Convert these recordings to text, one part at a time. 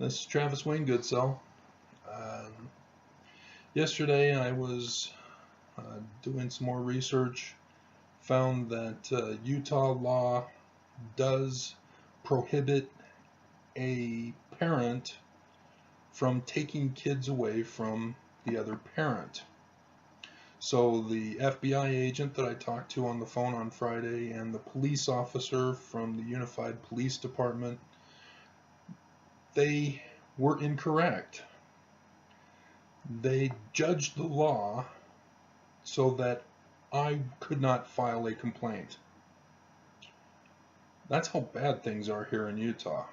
This is Travis Wayne Goodsell. Um, Yesterday I was doing some more research, found that Utah law does prohibit a parent from taking kids away from the other parent. So the FBI agent that I talked to on the phone on Friday and the police officer from the Unified Police Department, they were incorrect. They judged the law so that I could not file a complaint. That's how bad things are here in Utah.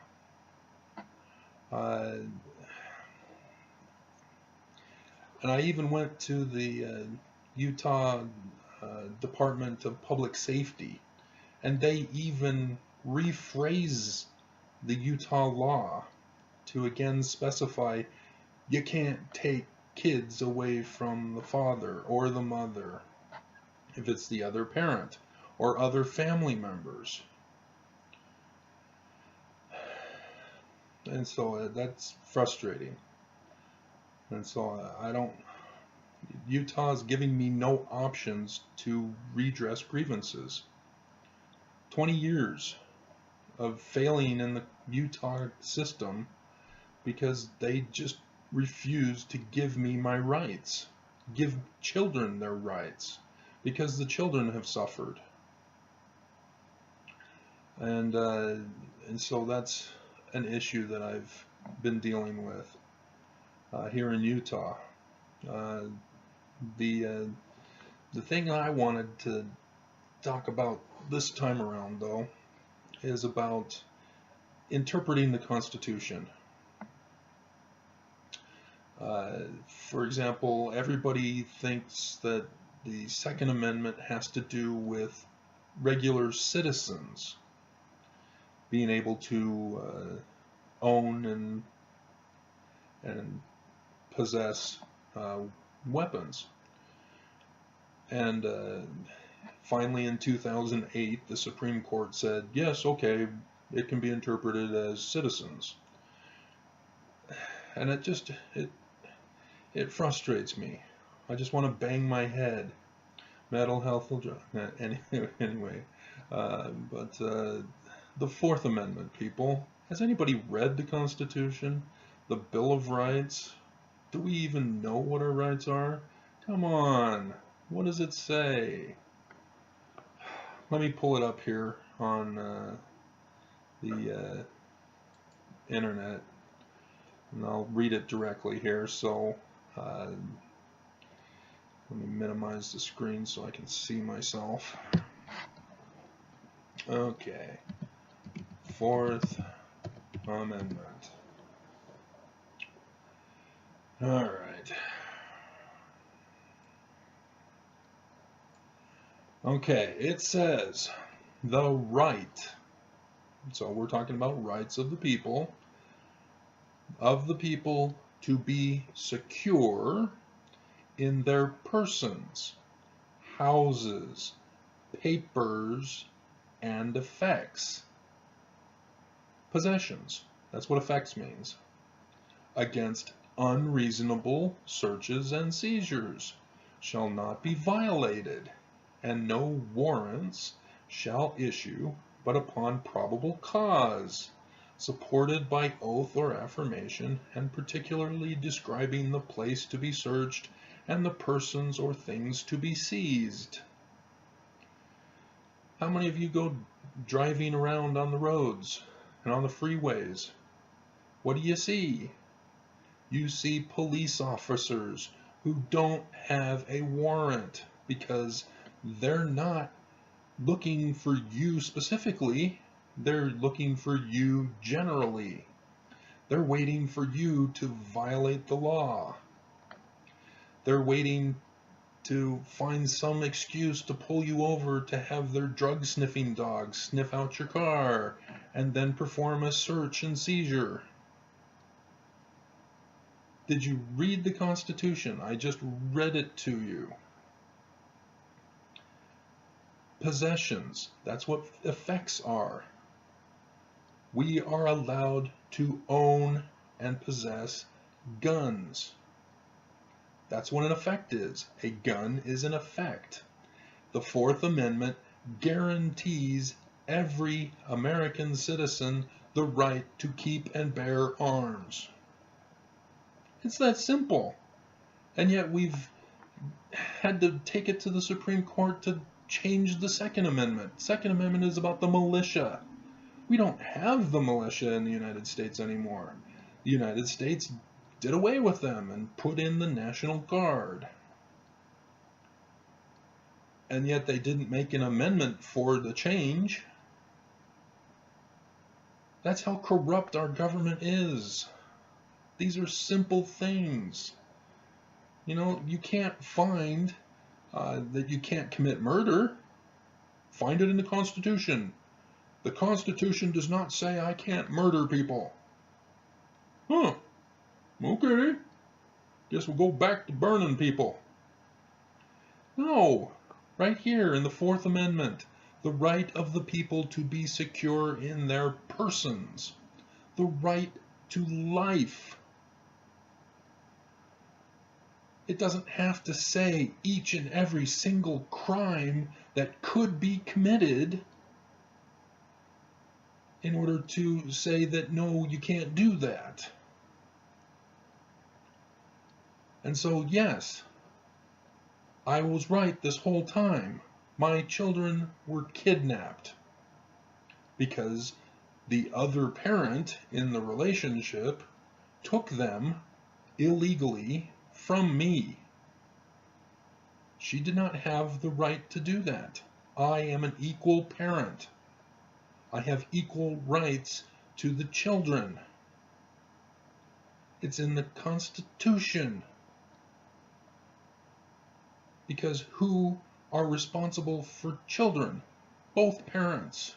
And I even went to the Utah Department of Public Safety, and they even rephrase the Utah law to again specify you can't take kids away from the father or the mother if it's the other parent or other family members. And so that's frustrating. And so Utah is giving me no options to redress grievances. 20 years of failing in the Utah system because they just refuse to give me my rights, give children their rights, because the children have suffered. And so that's an issue that I've been dealing with here in Utah. The thing I wanted to talk about this time around, though, is about interpreting the Constitution. For example, everybody thinks that the Second Amendment has to do with regular citizens being able to own and possess weapons. And finally in 2008, the Supreme Court said, yes, okay, it can be interpreted as citizens. And it frustrates me. I just want to bang my head. Mental health will drive. Anyway, but the Fourth Amendment, people. Has anybody read the Constitution? The Bill of Rights? Do we even know what our rights are? Come on. What does it say? Let me pull it up here on the internet, and I'll read it directly here. So let me minimize the screen so I can see myself. Okay. Fourth Amendment. All right. Okay, it says the right. So we're talking about rights of the people to be secure in their persons, houses, papers, and effects. Possessions. That's what effects means. Against unreasonable searches and seizures shall not be violated, and no warrants shall issue but upon probable cause, supported by oath or affirmation, and particularly describing the place to be searched and the persons or things to be seized. How many of you go driving around on the roads and on the freeways? What do you see? You see police officers who don't have a warrant because they're not looking for you specifically, they're looking for you generally. They're waiting for you to violate the law. They're waiting to find some excuse to pull you over to have their drug sniffing dogs sniff out your car and then perform a search and seizure. Did you read the Constitution? I just read it to you. Possessions, that's what effects are. We are allowed to own and possess guns. That's what an effect is. A gun is an effect. The Fourth Amendment guarantees every American citizen the right to keep and bear arms. It's that simple. And yet we've had to take it to the Supreme Court to change the Second Amendment. Second Amendment is about the militia. We don't have the militia in the United States anymore. The United States did away with them and put in the National Guard. And yet they didn't make an amendment for the change. That's how corrupt our government is. These are simple things. You know, you can't find that you can't commit murder. Find it in the Constitution. The Constitution does not say I can't murder people. Huh. Okay. Guess we'll go back to burning people. No. Right here in the Fourth Amendment. The right of the people to be secure in their persons. The right to life. It doesn't have to say each and every single crime that could be committed in order to say that, no, you can't do that. And so, yes, I was right this whole time. My children were kidnapped because the other parent in the relationship took them illegally from me. She did not have the right to do that. I am an equal parent. I have equal rights to the children. It's in the Constitution. Because who are responsible for children? Both parents.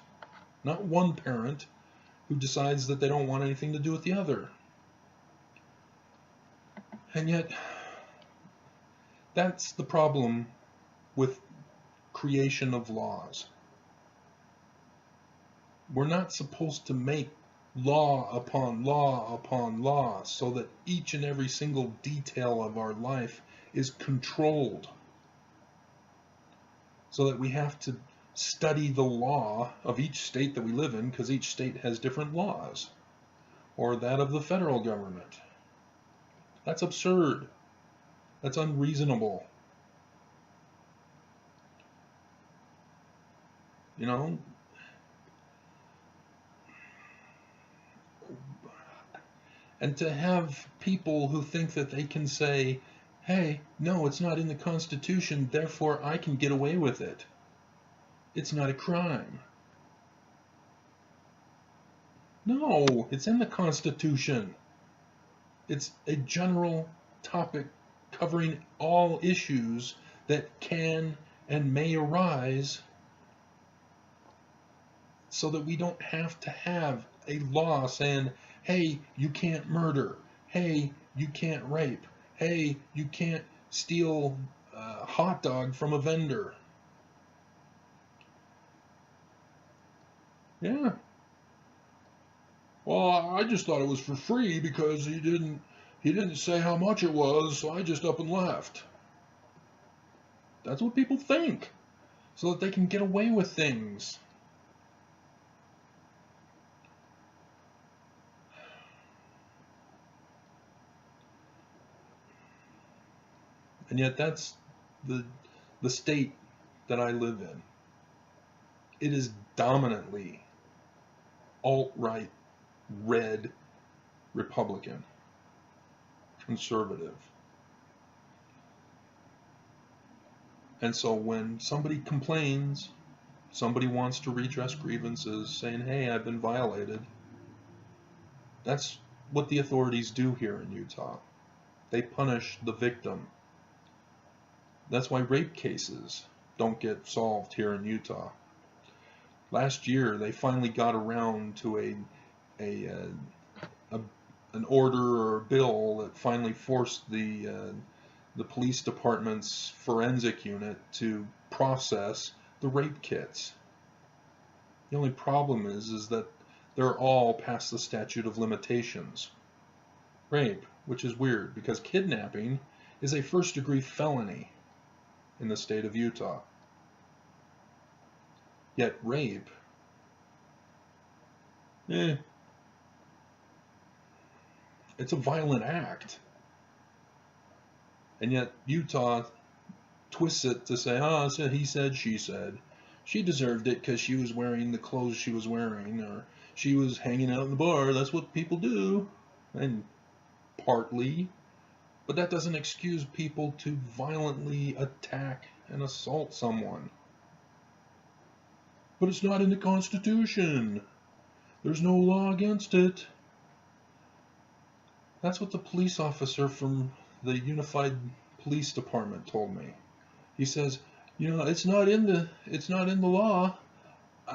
Not one parent who decides that they don't want anything to do with the other. And yet, that's the problem with creation of laws. We're not supposed to make law upon law upon law so that each and every single detail of our life is controlled. So that we have to study the law of each state that we live in, because each state has different laws, or that of the federal government. That's absurd. That's unreasonable. You know? And to have people who think that they can say, hey, no, it's not in the Constitution, therefore I can get away with it. It's not a crime. No, it's in the Constitution. It's a general topic covering all issues that can and may arise, so that we don't have to have a law saying, hey, you can't murder. Hey, you can't rape. Hey, you can't steal a hot dog from a vendor. Yeah. Well, I just thought it was for free because he didn't say how much it was, so I just up and left. That's what people think, so that they can get away with things. And yet that's the state that I live in. It is dominantly alt-right, red, Republican, conservative. And so when somebody complains, somebody wants to redress grievances, saying, hey, I've been violated, that's what the authorities do here in Utah. They punish the victim. That's why rape cases don't get solved here in Utah. Last year, they finally got around to an order or a bill that finally forced the police department's forensic unit to process the rape kits. The only problem is that they're all past the statute of limitations. rape, which is weird because kidnapping is a first-degree felony in the state of Utah. Yet rape, it's a violent act. And yet Utah twists it to say, oh, so he said, she said. She deserved it because she was wearing the clothes she was wearing, or she was hanging out in the bar. That's what people do. And partly, but that doesn't excuse people to violently attack and assault someone. But it's not in the Constitution. There's no law against it. That's what the police officer from the Unified Police Department told me. He says, it's not in the law.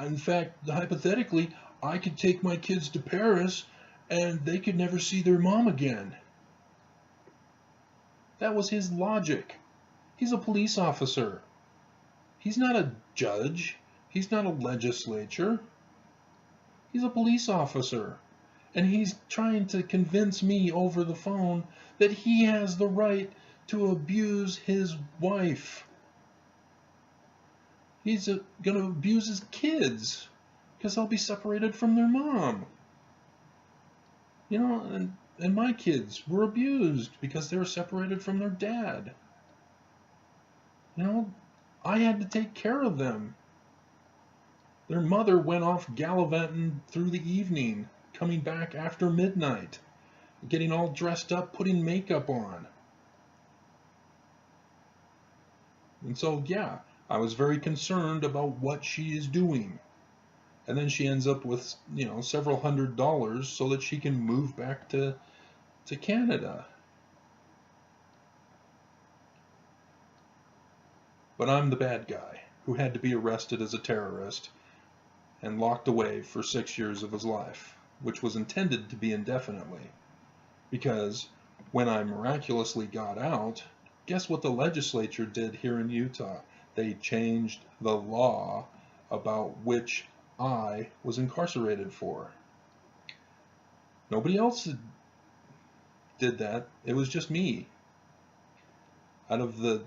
In fact, hypothetically, I could take my kids to Paris and they could never see their mom again. That was his logic. He's a police officer. He's not a judge. He's not a legislature. He's a police officer. And he's trying to convince me over the phone that he has the right to abuse his wife. He's going to abuse his kids because they'll be separated from their mom. And my kids were abused because they were separated from their dad. I had to take care of them. Their mother went off gallivanting through the evening, coming back after midnight, getting all dressed up, putting makeup on. And so, yeah, I was very concerned about what she is doing. And then she ends up with, several $100s so that she can move back to Canada. But I'm the bad guy who had to be arrested as a terrorist and locked away for 6 years of his life, which was intended to be indefinitely. Because when I miraculously got out, guess what the legislature did here in Utah? They changed the law about which I was incarcerated for. Nobody else did that. It was just me. Out of the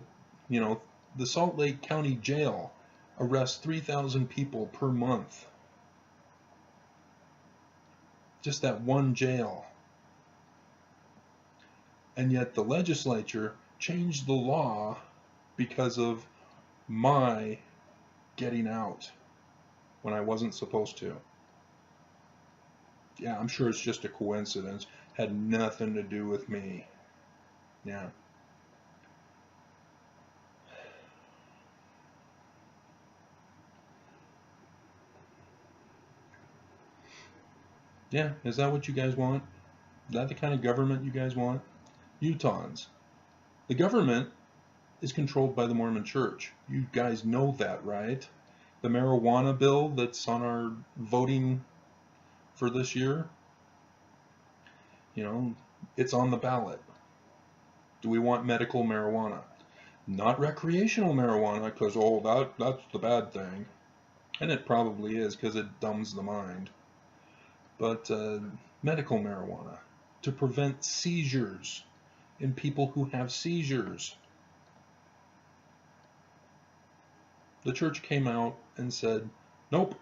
Salt Lake County Jail arrests 3,000 people per month. Just that one jail. And yet the legislature changed the law because of my getting out when I wasn't supposed to. Yeah, I'm sure it's just a coincidence. Had nothing to do with me. Yeah. Yeah, is that what you guys want? Is that the kind of government you guys want? Utahns. The government is controlled by the Mormon Church. You guys know that, right? The marijuana bill that's on our voting for this year, it's on the ballot. Do we want medical marijuana? Not recreational marijuana, because, that's the bad thing. And it probably is, because it dumbs the mind. But medical marijuana, to prevent seizures in people who have seizures. The church came out and said, nope,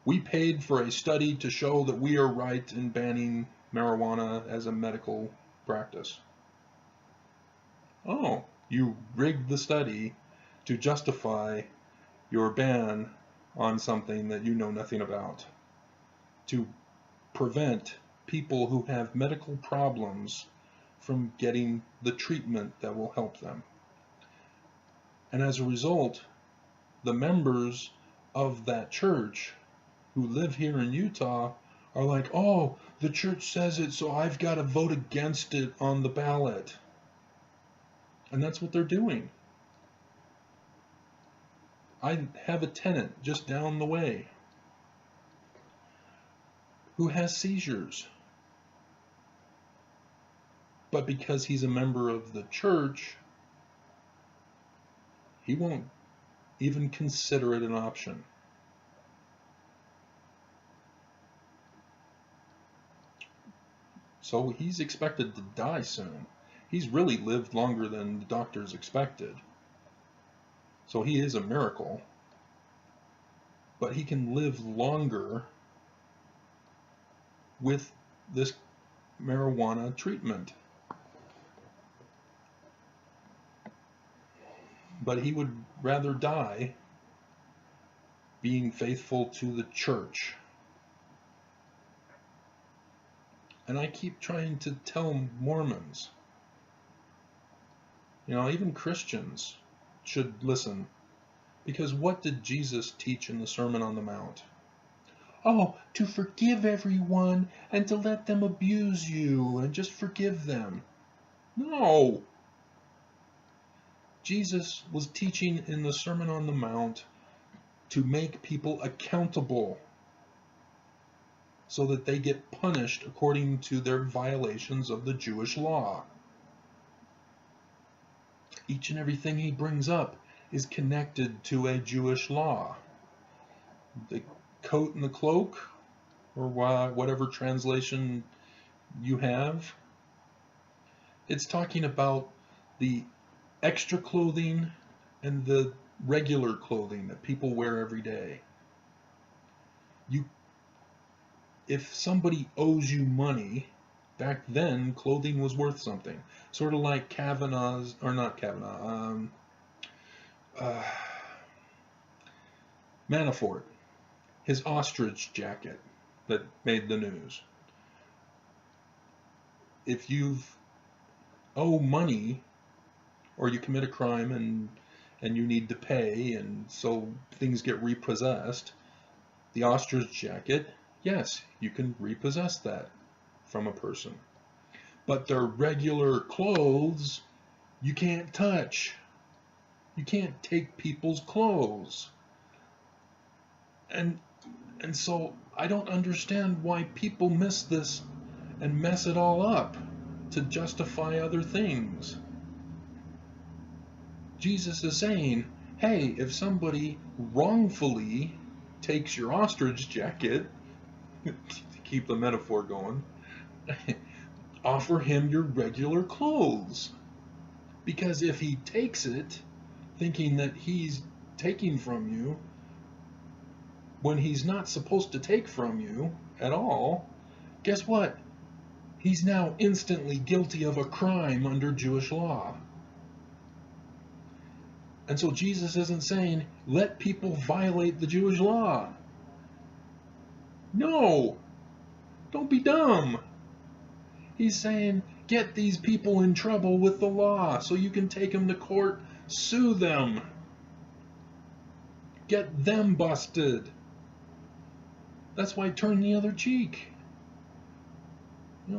we paid for a study to show that we are right in banning marijuana as a medical practice. Oh, you rigged the study to justify your ban on something that you know nothing about, to prevent people who have medical problems from getting the treatment that will help them. And as a result, the members of that church who live here in Utah are like, oh, the church says it, so I've got to vote against it on the ballot. And that's what they're doing. I have a tenant just down the way who has seizures. But because he's a member of the church, he won't even consider it an option. So he's expected to die soon. He's really lived longer than the doctors expected. So he is a miracle. But he can live longer with this marijuana treatment. But he would rather die being faithful to the church. And I keep trying to tell Mormons, even Christians should listen. Because what did Jesus teach in the Sermon on the Mount? Oh, to forgive everyone and to let them abuse you and just forgive them. No! Jesus was teaching in the Sermon on the Mount to make people accountable so that they get punished according to their violations of the Jewish law. Each and everything he brings up is connected to a Jewish law. The coat and the cloak, or whatever translation you have, it's talking about the extra clothing and the regular clothing that people wear every day. If somebody owes you money, back then clothing was worth something. Sort of like Manafort, his ostrich jacket that made the news. If you owe money or you commit a crime and you need to pay, and so things get repossessed, the ostrich jacket, yes, you can repossess that from a person. But their regular clothes, you can't touch. You can't take people's clothes. And so I don't understand why people miss this and mess it all up to justify other things. Jesus is saying, hey, if somebody wrongfully takes your ostrich jacket, to keep the metaphor going, offer him your regular clothes. Because if he takes it, thinking that he's taking from you, when he's not supposed to take from you at all, guess what? He's now instantly guilty of a crime under Jewish law. And so Jesus isn't saying, let people violate the Jewish law. No! Don't be dumb! He's saying, get these people in trouble with the law so you can take them to court, sue them. Get them busted. That's why turn the other cheek.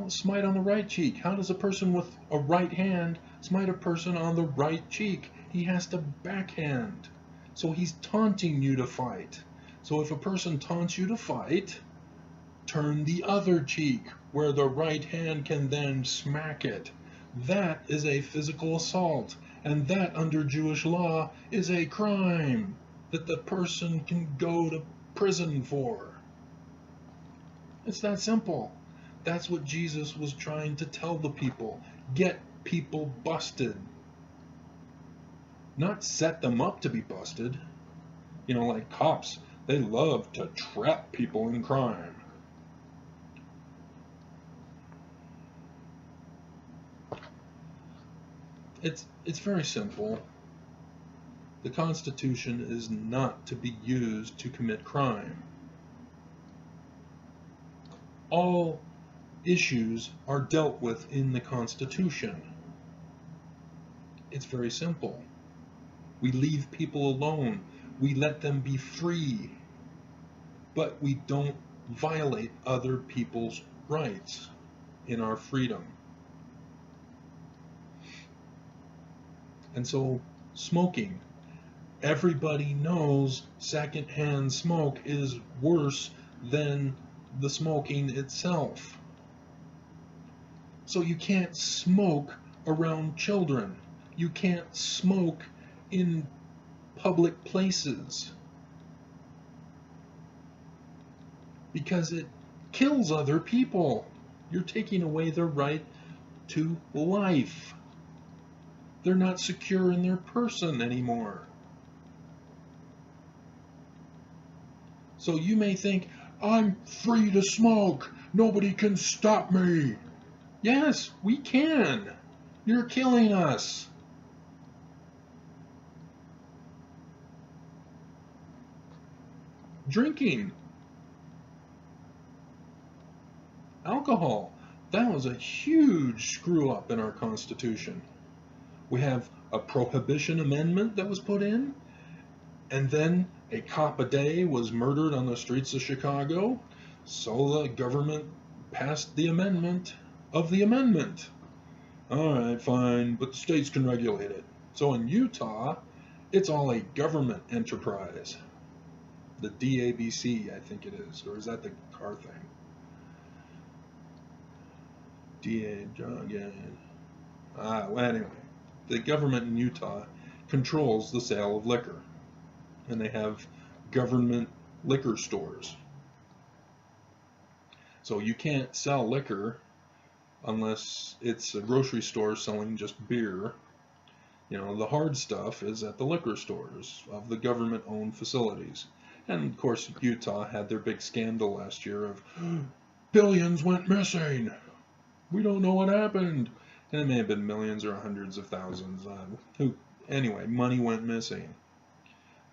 Smite on the right cheek. How does a person with a right hand smite a person on the right cheek? He has to backhand. So he's taunting you to fight. So if a person taunts you to fight, turn the other cheek, where the right hand can then smack it. That is a physical assault, and that under Jewish law is a crime that the person can go to prison for. It's that simple. That's what Jesus was trying to tell the people. Get people busted. Not set them up to be busted. Like cops, they love to trap people in crime. It's very simple. The Constitution is not to be used to commit crime. All issues are dealt with in the Constitution. It's very simple. We leave people alone. We let them be free. But we don't violate other people's rights in our freedom. And so, smoking. Everybody knows secondhand smoke is worse than the smoking itself. So you can't smoke around children. You can't smoke in public places. Because it kills other people. You're taking away their right to life. They're not secure in their person anymore. So you may think, I'm free to smoke. Nobody can stop me. Yes, we can. You're killing us. Drinking. Alcohol. That was a huge screw up in our Constitution. We have a prohibition amendment that was put in, and then a cop a day was murdered on the streets of Chicago, so the government passed the amendment of the amendment. All right, fine, but the states can regulate it. So in Utah, it's all a government enterprise. The DABC, I think it is, or is that the car thing? Well, anyway, the government in Utah controls the sale of liquor, and they have government liquor stores. So you can't sell liquor unless it's a grocery store selling just beer. You know, the hard stuff is at the liquor stores of the government-owned facilities. And of course, Utah had their big scandal last year of billions went missing. We don't know what happened. And it may have been millions or hundreds of thousands. Anyway, money went missing.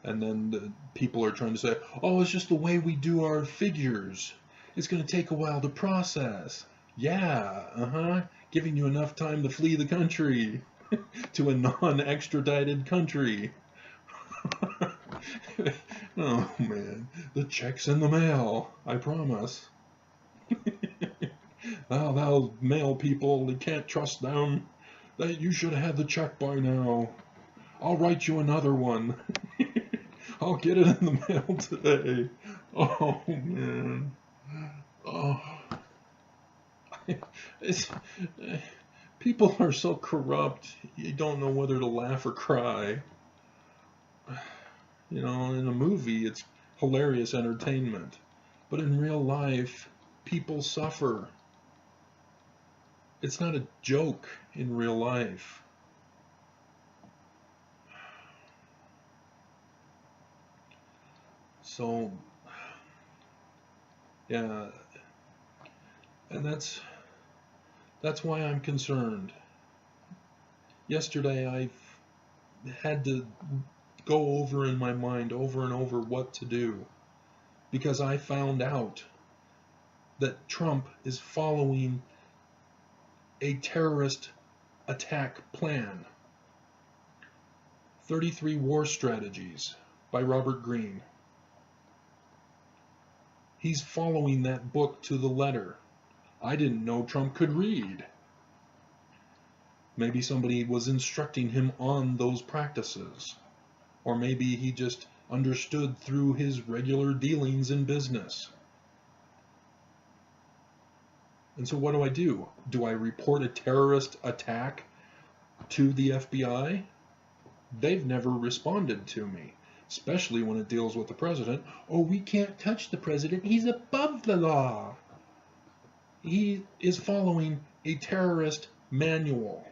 And then the people are trying to say, oh, it's just the way we do our figures. It's going to take a while to process. Yeah, giving you enough time to flee the country to a non-extradited country. Oh, man. The check's in the mail. I promise. Those mail people, you can't trust them. You should have had the check by now. I'll write you another one. I'll get it in the mail today. Oh, man. Oh. People are so corrupt, you don't know whether to laugh or cry. You know, in a movie, it's hilarious entertainment. But in real life, people suffer. It's not a joke in real life. So, yeah, and that's why I'm concerned. Yesterday, I had to go over in my mind over and over what to do, because I found out that Trump is following a terrorist attack plan. 33 War Strategies by Robert Greene. He's following that book to the letter. I didn't know Trump could read. Maybe somebody was instructing him on those practices. Or maybe he just understood through his regular dealings in business. And so what do? Do I report a terrorist attack to the FBI? They've never responded to me, especially when it deals with the president. Oh, we can't touch the president. He's above the law. He is following a terrorist manual.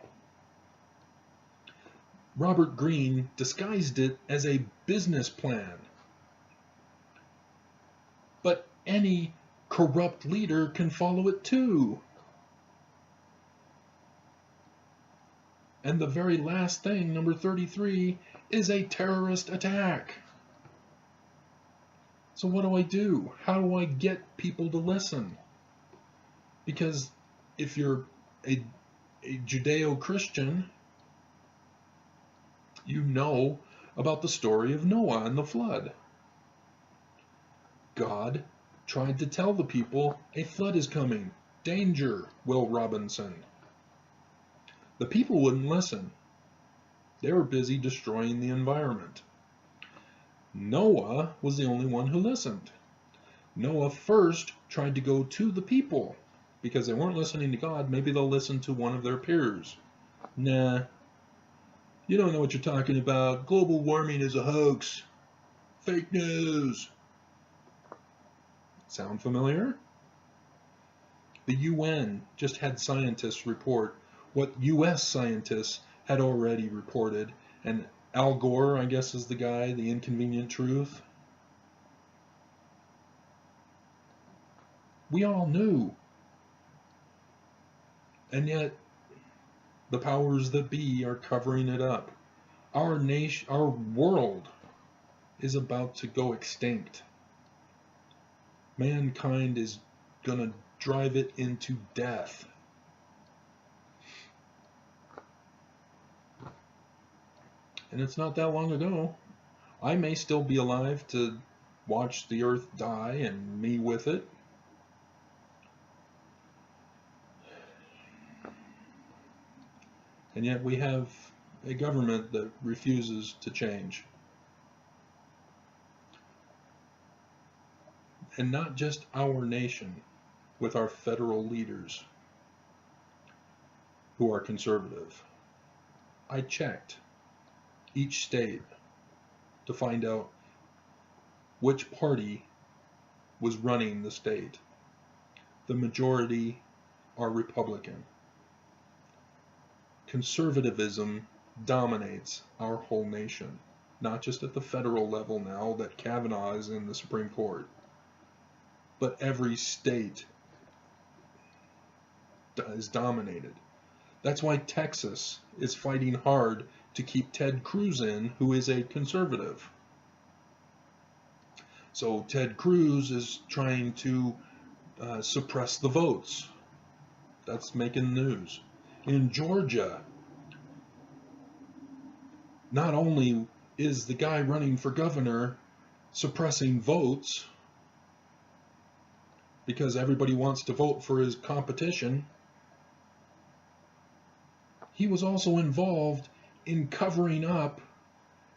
Robert Greene disguised it as a business plan. But any corrupt leader can follow it too. And the very last thing, number 33, is a terrorist attack. So what do? How do I get people to listen? Because if you're a Judeo-Christian, you know about the story of Noah and the flood. God tried to tell the people a flood is coming. Danger, Will Robinson. The people wouldn't listen. They were busy destroying the environment. Noah was the only one who listened. Noah first tried to go to the people. Because they weren't listening to God, maybe they'll listen to one of their peers. Nah, you don't know what you're talking about. Global warming is a hoax. Fake news. Sound familiar? The UN just had scientists report what US scientists had already reported, and Al Gore, I guess, is the guy, the inconvenient truth. We all knew. And yet, the powers that be are covering it up. Our nation, our world is about to go extinct. Mankind is gonna drive it into death. And it's not that long ago. I may still be alive to watch the earth die and me with it. And yet we have a government that refuses to change. And not just our nation, with our federal leaders who are conservative. I checked each state to find out which party was running the state. The majority are Republican. Conservatism dominates our whole nation, not just at the federal level now that Kavanaugh is in the Supreme Court, but every state is dominated. That's why Texas is fighting hard to keep Ted Cruz in, who is a conservative. So Ted Cruz is trying to suppress the votes. That's making news. In Georgia, not only is the guy running for governor suppressing votes because everybody wants to vote for his competition, he was also involved in covering up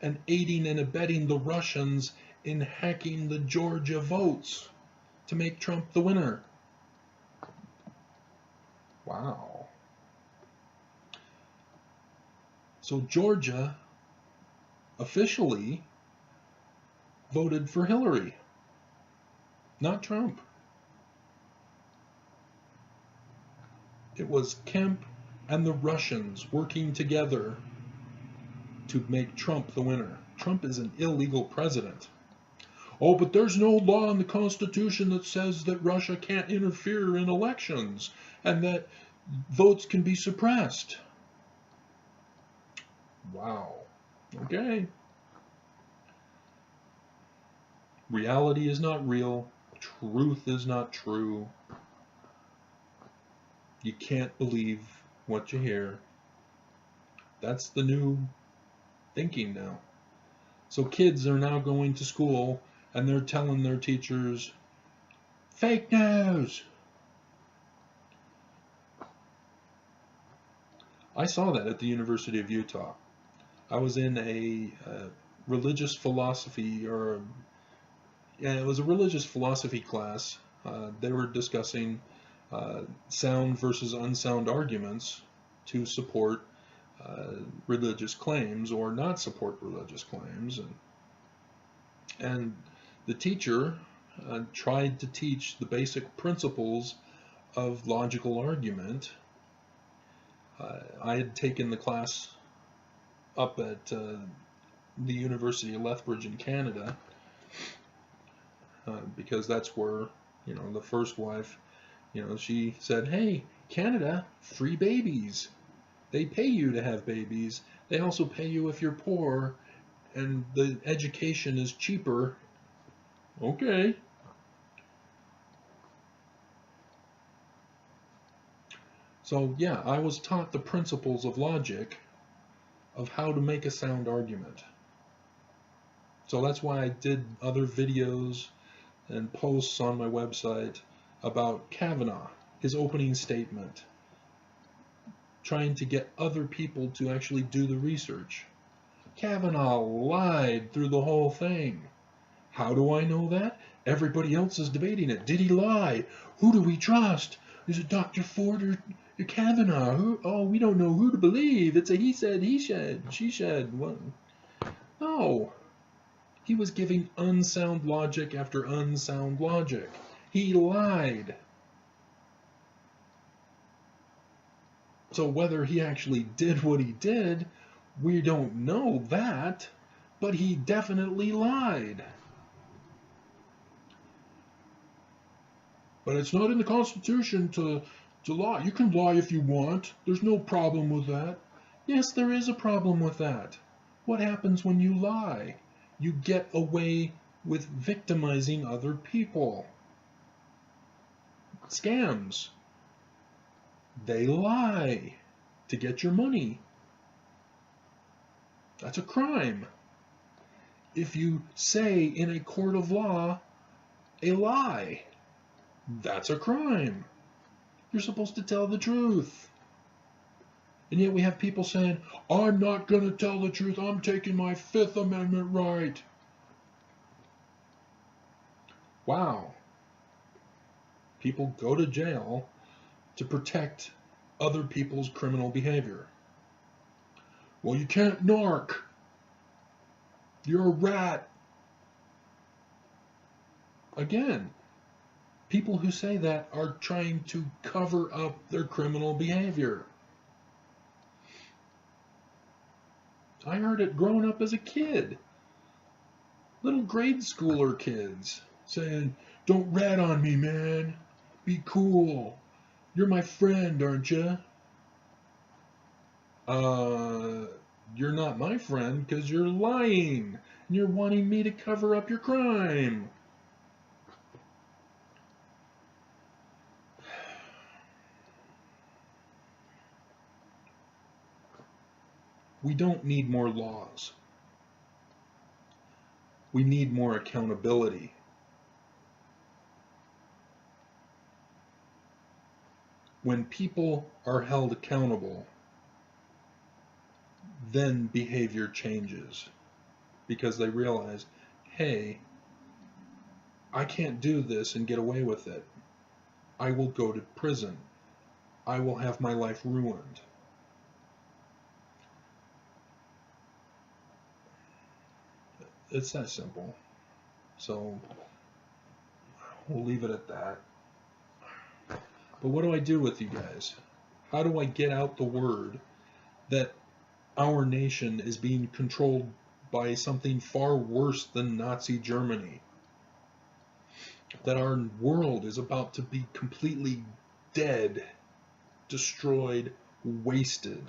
and aiding and abetting the Russians in hacking the Georgia votes to make Trump the winner. Wow. So Georgia officially voted for Hillary, not Trump. It was Kemp and the Russians working together to make Trump the winner. Trump is an illegal president. Oh, but there's no law in the Constitution that says that Russia can't interfere in elections and that votes can be suppressed. Wow. Okay. Reality is not real. Truth is not true. You can't believe what you hear. That's the new thinking now. So kids are now going to school and they're telling their teachers, fake news. I saw that at the University of Utah. I was in a religious philosophy, it was a religious philosophy class. They were discussing sound versus unsound arguments to support religious claims or not support religious claims, and the teacher tried to teach the basic principles of logical argument. I had taken the class up at the University of Lethbridge in Canada because that's where, the first wife, she said, hey, Canada, free babies. They pay you to have babies. They also pay you if you're poor, and the education is cheaper. Okay. So yeah, I was taught the principles of logic of how to make a sound argument. So that's why I did other videos and posts on my website about Kavanaugh, his opening statement, trying to get other people to actually do the research. Kavanaugh lied through the whole thing. How do I know that? Everybody else is debating it. Did he lie? Who do we trust? Is it Dr. Ford or Kavanaugh? Oh, we don't know who to believe. It's a he said, he said, she said. What? No. He was giving unsound logic after unsound logic. He lied. So whether he actually did what he did, we don't know that, but he definitely lied. But it's not in the Constitution to lie. You can lie if you want. There's no problem with that. Yes, there is a problem with that. What happens when you lie? You get away with victimizing other people. Scams. They lie to get your money. That's a crime. If you say in a court of law a lie, that's a crime. You're supposed to tell the truth. And yet we have people saying, I'm not going to tell the truth. I'm taking my Fifth Amendment right. Wow. People go to jail to protect other people's criminal behavior. Well, you can't narc. You're a rat. Again, people who say that are trying to cover up their criminal behavior. I heard it growing up as a kid. Little grade schooler kids saying, don't rat on me, man. Be cool. You're my friend, aren't you? You're not my friend because you're lying. And you're wanting me to cover up your crime. We don't need more laws. We need more accountability. When people are held accountable, then behavior changes because they realize, hey, I can't do this and get away with it. I will go to prison. I will have my life ruined. It's that simple. So we'll leave it at that. But what do I do with you guys? How do I get out the word that our nation is being controlled by something far worse than Nazi Germany? That our world is about to be completely dead, destroyed, wasted.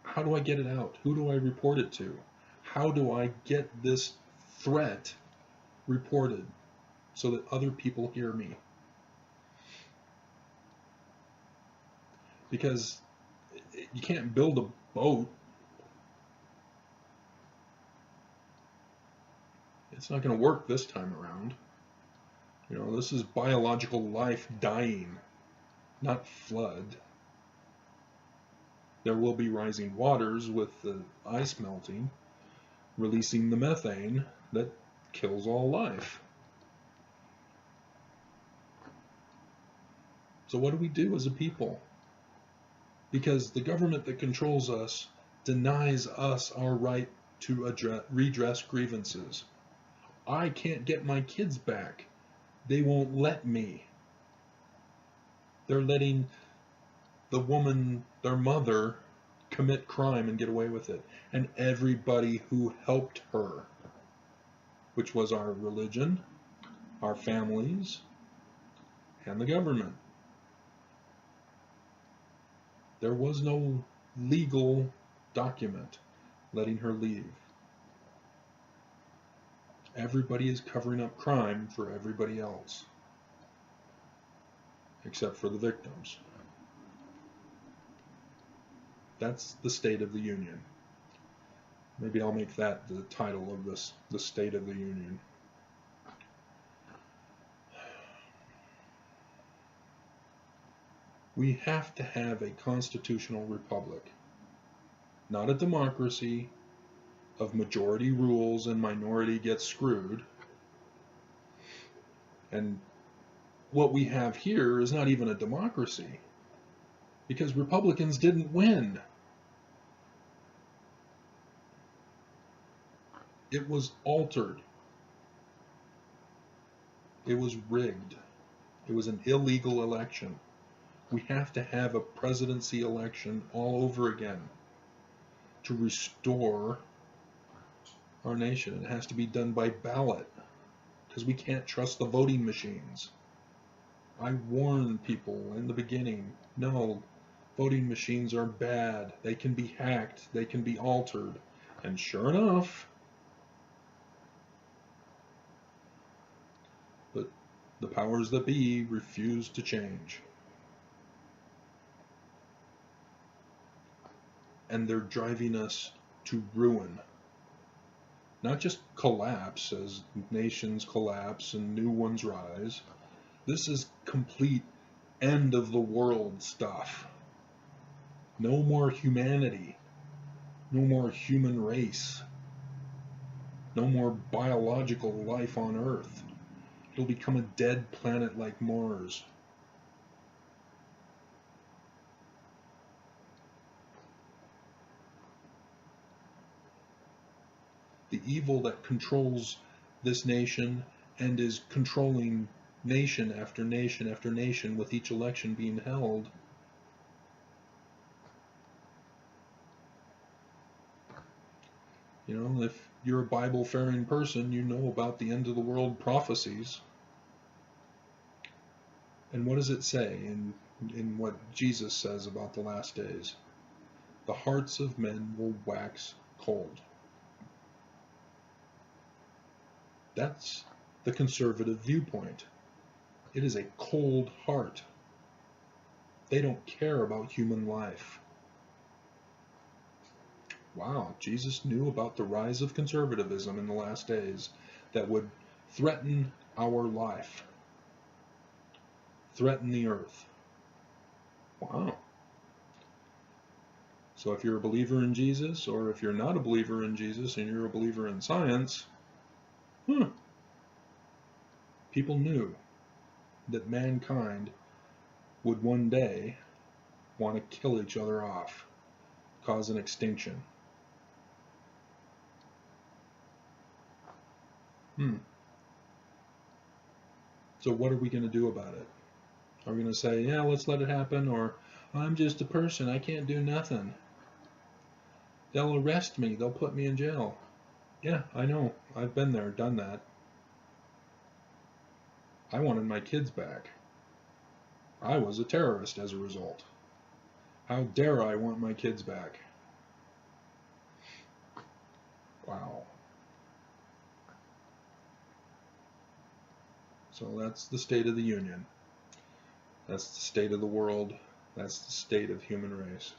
How do I get it out? Who do I report it to? How do I get this threat reported so that other people hear me? Because you can't build a boat. It's not going to work this time around. You know, this is biological life dying, not flood. There will be rising waters with the ice melting, releasing the methane that kills all life. So what do we do as a people? Because the government that controls us denies us our right to redress grievances. I can't get my kids back. They won't let me. They're letting the woman, their mother, commit crime and get away with it. And everybody who helped her, which was our religion, our families, and the government. There was no legal document letting her leave. Everybody is covering up crime for everybody else, except for the victims. That's the State of the Union. Maybe I'll make that the title of this, the State of the Union. We have to have a constitutional republic, not a democracy of majority rules and minority gets screwed. And what we have here is not even a democracy, because Republicans didn't win. It was altered. It was rigged. It was an illegal election. We have to have a presidency election all over again to restore our nation. It has to be done by ballot because we can't trust the voting machines. I warned people in the beginning, no, voting machines are bad. They can be hacked. They can be altered. And sure enough, but the powers that be refuse to change. And they're driving us to ruin. Not just collapse as nations collapse and new ones rise. This is complete end of the world stuff. No more humanity. No more human race. No more biological life on Earth. It'll become a dead planet like Mars. The evil that controls this nation and is controlling nation after nation after nation with each election being held. You know, if you're a Bible-faring person, you know about the end of the world prophecies. And what does it say in what Jesus says about the last days? The hearts of men will wax cold. That's the conservative viewpoint. It is a cold heart. They don't care about human life. Wow, Jesus knew about the rise of conservatism in the last days that would threaten our life, threaten the earth. Wow. So if you're a believer in Jesus, or if you're not a believer in Jesus and you're a believer in science, people knew that mankind would one day want to kill each other off, cause an extinction. So what are we going to do about it? Are we going to say, yeah, let's let it happen, or I'm just a person, I can't do nothing. They'll arrest me, they'll put me in jail. Yeah, I know, I've been there, done that. I wanted my kids back. I was a terrorist as a result. How dare I want my kids back? Wow. So that's the state of the union. That's the state of the world. That's the state of human race.